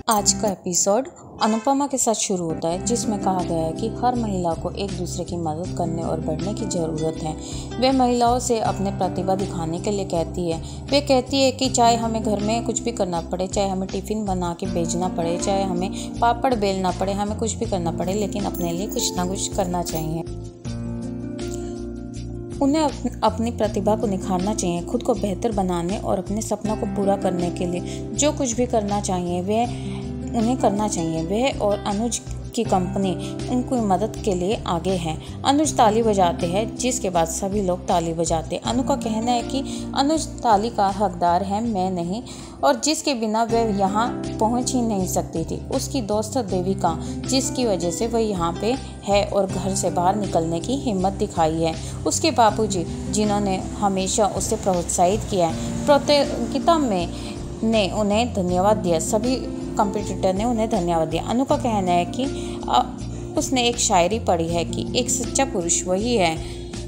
आज का एपिसोड अनुपमा के साथ शुरू होता है, जिसमें कहा गया है कि हर महिला को एक दूसरे की मदद करने और बढ़ने की ज़रूरत है। वे महिलाओं से अपने प्रतिभा दिखाने के लिए कहती है। वे कहती है कि चाहे हमें घर में कुछ भी करना पड़े, चाहे हमें टिफ़िन बना के भेजना पड़े, चाहे हमें पापड़ बेलना पड़े, हमें कुछ भी करना पड़े, लेकिन अपने लिए कुछ ना कुछ करना चाहिए। उन्हें अपनी प्रतिभा को निखारना चाहिए, खुद को बेहतर बनाने और अपने सपनों को पूरा करने के लिए जो कुछ भी करना चाहिए वह उन्हें करना चाहिए। वह और अनुज की कंपनी उनकी मदद के लिए आगे है। अनुज ताली बजाते हैं, जिसके बाद सभी लोग ताली बजाते हैं। अनु का कहना है कि अनुज ताली का हकदार है, मैं नहीं, और जिसके बिना वह यहाँ पहुँच ही नहीं सकती थी। उसकी दोस्त देविका, जिसकी वजह से वह यहाँ पे है और घर से बाहर निकलने की हिम्मत दिखाई है। उसके बापूजी, जिन्होंने हमेशा उसे प्रोत्साहित किया है। प्रतियोगिता में ने उन्हें धन्यवाद दिया। सभी कंपटीटर ने उन्हें धन्यवाद दिया। अनु का कहना है कि उसने एक शायरी पढ़ी है कि एक सच्चा पुरुष वही है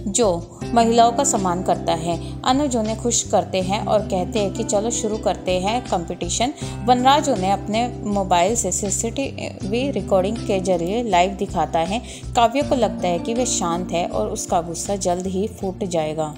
जो महिलाओं का सम्मान करता है। अनुज उन्हें खुश करते हैं और कहते हैं कि चलो शुरू करते हैं कंपटीशन। वनराज उन्हें अपने मोबाइल से सीसीटीवी रिकॉर्डिंग के जरिए लाइव दिखाता है। काव्य को लगता है कि वह शांत है और उसका गुस्सा जल्द ही फूट जाएगा।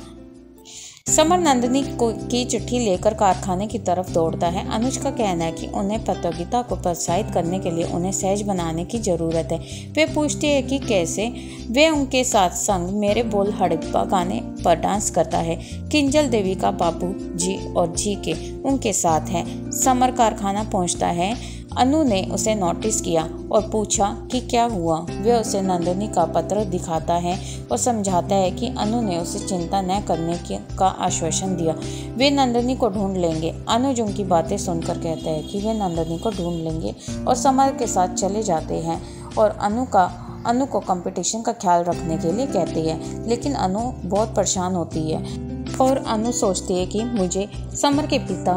समर नंदिनी की चिट्ठी लेकर कारखाने की तरफ दौड़ता है। अनुज का कहना है कि उन्हें प्रतियोगिता को प्रोत्साहित करने के लिए उन्हें सहज बनाने की ज़रूरत है। वे पूछती है कि कैसे। वे उनके साथ संग मेरे बोल हड़प्पा गाने पर डांस करता है। किंजल देवी का बाबू जी और जी के उनके साथ हैं। समर कारखाना पहुंचता है। अनु ने उसे नोटिस किया और पूछा कि क्या हुआ। वह उसे नंदिनी का पत्र दिखाता है और समझाता है कि अनु ने उसे चिंता न करने का आश्वासन दिया। वे नंदिनी को ढूंढ लेंगे। अनुज उनकी बातें सुनकर कहता है कि वे नंदिनी को ढूंढ लेंगे और समर के साथ चले जाते हैं और अनु को कंपटीशन का ख्याल रखने के लिए कहती है, लेकिन अनु बहुत परेशान होती है और अनु सोचती है कि मुझे समर के पिता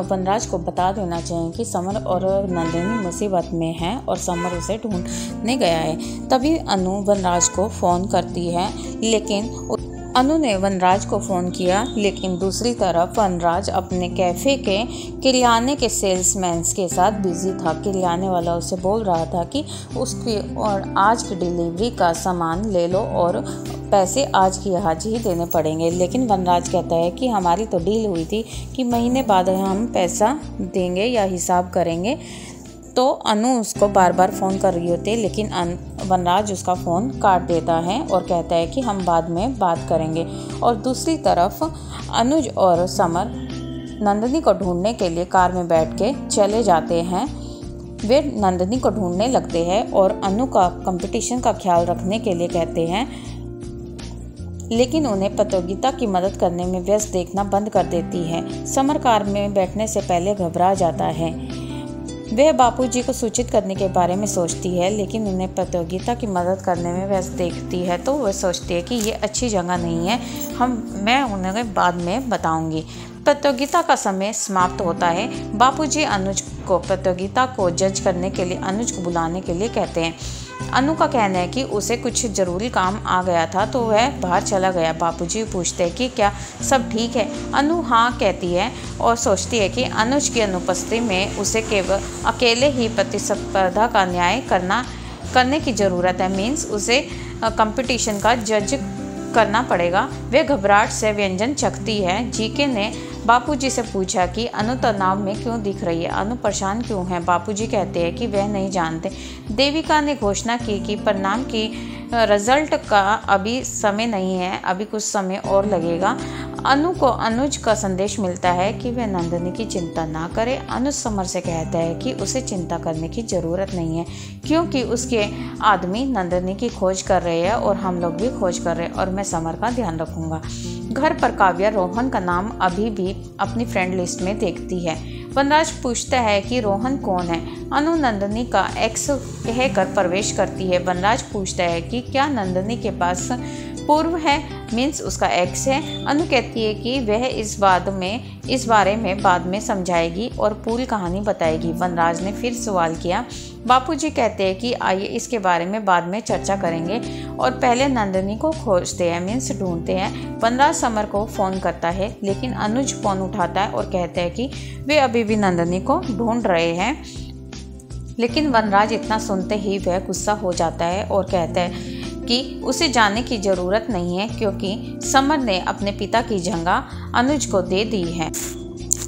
वनराज को बता देना चाहिए कि समर और नंदिनी मुसीबत में हैं और समर उसे ढूंढने गया है। तभी अनु वनराज को फ़ोन करती है, लेकिन अनु ने वनराज को फ़ोन किया, लेकिन दूसरी तरफ वनराज अपने कैफ़े के किराने के सेल्समैन के साथ बिजी था। किराने वाला उसे बोल रहा था कि उसकी और आज की डिलीवरी का सामान ले लो और पैसे आज की आज ही देने पड़ेंगे। लेकिन वनराज कहता है कि हमारी तो डील हुई थी कि महीने बाद हम पैसा देंगे या हिसाब करेंगे। तो अनु उसको बार बार फ़ोन कर रही होती है, लेकिन वनराज उसका फ़ोन काट देता है और कहता है कि हम बाद में बात करेंगे। और दूसरी तरफ अनुज और समर नंदिनी को ढूंढने के लिए कार में बैठ के चले जाते हैं। वे नंदिनी को ढूंढने लगते हैं और अनु का कंपटीशन का ख्याल रखने के लिए कहते हैं, लेकिन उन्हें प्रतियोगिता की मदद करने में व्यस्त देखना बंद कर देती है। समर कार में बैठने से पहले घबरा जाता है। वह बापूजी को सूचित करने के बारे में सोचती है, लेकिन उन्हें प्रतियोगिता की मदद करने में व्यस्त देखती है तो वह सोचती है कि ये अच्छी जगह नहीं है, मैं उन्हें बाद में बताऊंगी। प्रतियोगिता का समय समाप्त होता है। बापूजी अनुज को प्रतियोगिता को जज करने के लिए अनुज को बुलाने के लिए कहते हैं। अनु का कहना है कि उसे कुछ ज़रूरी काम आ गया था तो वह बाहर चला गया। बापूजी पूछते हैं कि क्या सब ठीक है। अनु हाँ कहती है और सोचती है कि अनुज की अनुपस्थिति में उसे केवल अकेले ही प्रतिस्पर्धा का न्याय करने की ज़रूरत है। मीन्स उसे कंपटीशन का जज करना पड़ेगा। वे घबराहट से व्यंजन चखती है। जीके ने बापूजी से पूछा कि अनु तनाव में क्यों दिख रही है, अनु परेशान क्यों है। बापूजी कहते हैं कि वह नहीं जानते। देविका ने घोषणा की कि परिणाम की रिजल्ट का अभी समय नहीं है, अभी कुछ समय और लगेगा। अनु को अनुज का संदेश मिलता है कि वह नंदिनी की चिंता ना करे। अनुज समर से कहता है कि उसे चिंता करने की ज़रूरत नहीं है, क्योंकि उसके आदमी नंदिनी की खोज कर रहे हैं और हम लोग भी खोज कर रहे हैं और मैं समर का ध्यान रखूंगा। घर पर काव्या रोहन का नाम अभी भी अपनी फ्रेंड लिस्ट में देखती है। वनराज पूछता है कि रोहन कौन है। अनु नंदिनी का एक्स कहकर प्रवेश करती है। वनराज पूछता है कि क्या नंदिनी के पास पूर्व है, मीन्स उसका एक्स है। अनु कहती है कि वह इस बारे में बाद में समझाएगी और पूरी कहानी बताएगी। वनराज ने फिर सवाल किया। बापूजी कहते हैं कि आइए इसके बारे में बाद में चर्चा करेंगे और पहले नंदिनी को खोजते हैं, मीन्स ढूंढते हैं। वनराज समर को फ़ोन करता है, लेकिन अनुज फ़ोन उठाता है और कहता है कि वे अभी भी नंदिनी को ढूंढ रहे हैं। लेकिन वनराज इतना सुनते ही वह गुस्सा हो जाता है और कहता है कि उसे जाने की ज़रूरत नहीं है क्योंकि समर ने अपने पिता की जगह अनुज को दे दी है।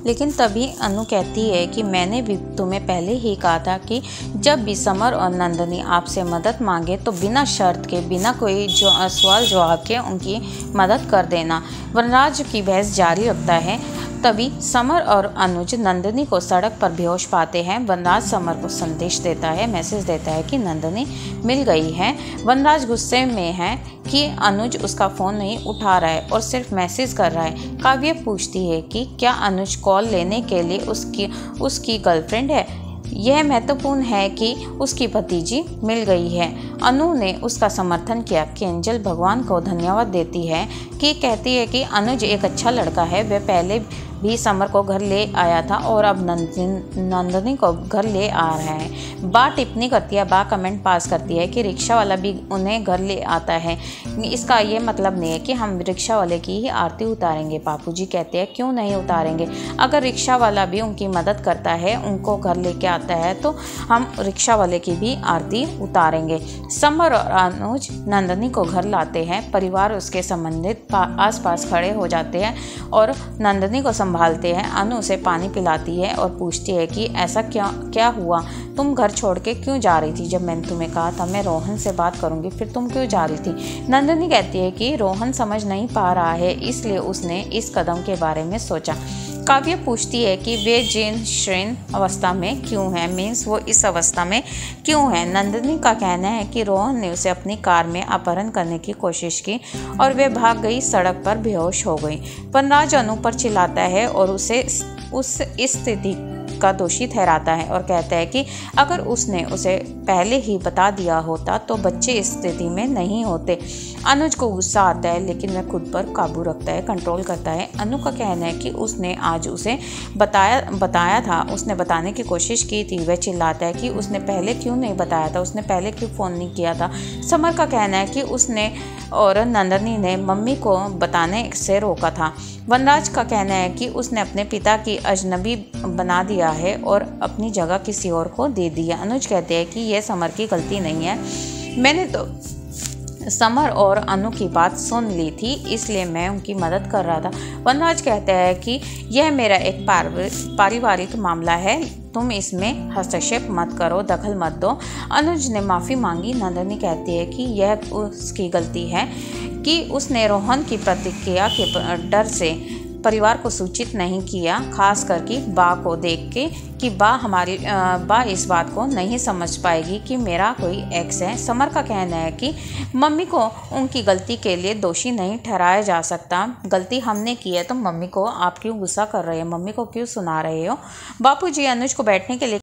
लेकिन तभी अनु कहती है कि मैंने भी तुम्हें पहले ही कहा था कि जब भी समर और नंदनी आपसे मदद मांगे तो बिना शर्त के, बिना कोई सवाल जवाब के उनकी मदद कर देना। वनराज की बहस जारी रखता है। तभी समर और अनुज नंदनी को सड़क पर बेहोश पाते हैं। वनराज समर को संदेश देता है, मैसेज देता है कि नंदनी मिल गई है। वनराज गुस्से में है कि अनुज उसका फ़ोन नहीं उठा रहा है और सिर्फ मैसेज कर रहा है। काव्य पूछती है कि क्या अनुज कॉल लेने के लिए उसकी गर्लफ्रेंड है। यह महत्वपूर्ण है कि उसकी भतीजी मिल गई है। अनु ने उसका समर्थन किया कि एंजल भगवान को धन्यवाद देती है कि कहती है कि अनुज एक अच्छा लड़का है। वह पहले भी समर को घर ले आया था और अब नंदनी को घर ले आ रहा है। बा टिप्पणी करती है, बा कमेंट पास करती है कि रिक्शा वाला भी उन्हें घर ले आता है। इसका ये मतलब नहीं है कि हम रिक्शा वाले की ही आरती उतारेंगे। बापूजी कहते हैं क्यों नहीं उतारेंगे, अगर रिक्शा वाला भी उनकी मदद करता है, उनको घर लेके आता है तो हम रिक्शा वाले की भी आरती उतारेंगे। समर और अनुज नंदनी को घर लाते हैं। परिवार उसके संबंधित आसपास खड़े हो जाते हैं और नंदनी को संभालते हैं। अनु उसे पानी पिलाती है और पूछती है कि ऐसा क्या हुआ, तुम घर छोड़ के क्यों जा रही थी? जब मैंने तुम्हें कहा था मैं रोहन से बात करूंगी, फिर तुम क्यों जा रही थी? नंदनी कहती है कि रोहन समझ नहीं पा रहा है, इसलिए उसने इस कदम के बारे में सोचा। काव्य पूछती है कि वे जीर्ण शीर्ण अवस्था में क्यों है, मीन्स वो इस अवस्था में क्यों है। नंदनी का कहना है कि रोहन ने उसे अपनी कार में अपहरण करने की कोशिश की और वे भाग गई, सड़क पर बेहोश हो गई। वनराज अनु पर चिल्लाता है और उसे उस स्थिति का दोषी ठहराता है और कहता है कि अगर उसने उसे पहले ही बता दिया होता तो बच्चे इस स्थिति में नहीं होते। अनुज को गुस्सा आता है लेकिन वह खुद पर काबू रखता है, कंट्रोल करता है। अनु का कहना है कि उसने आज उसे बताया था, उसने बताने की कोशिश की थी। वह चिल्लाता है कि उसने पहले क्यों नहीं बताया था, उसने पहले क्यों फ़ोन नहीं किया था। समर का कहना है कि उसने और नंदनी ने मम्मी को बताने से रोका था। वनराज का कहना है कि उसने अपने पिता की अजनबी बना दिया है और अपनी जगह किसी और को दे दी है। अनुज कहते हैं कि यह समर की गलती नहीं है, मैंने तो समर और अनु की बात सुन ली थी, इसलिए मैं उनकी मदद कर रहा था। वनराज कहता है कि यह मेरा एक पारिवारिक मामला है, तुम इसमें हस्तक्षेप मत करो, दखल मत दो। अनुज ने माफ़ी मांगी। नंदनी कहती है कि यह उसकी गलती है कि उसने रोहन की प्रतिक्रिया के डर से परिवार को सूचित नहीं किया, खास करके बा को देख के कि बा इस बात को नहीं समझ पाएगी कि मेरा कोई एक्स है। समर का कहना है कि मम्मी को उनकी गलती के लिए दोषी नहीं ठहराया जा सकता, गलती हमने की है तो मम्मी को आप क्यों गुस्सा कर रहे हो, मम्मी को क्यों सुना रहे हो। बापूजी अनुज को बैठने के लिए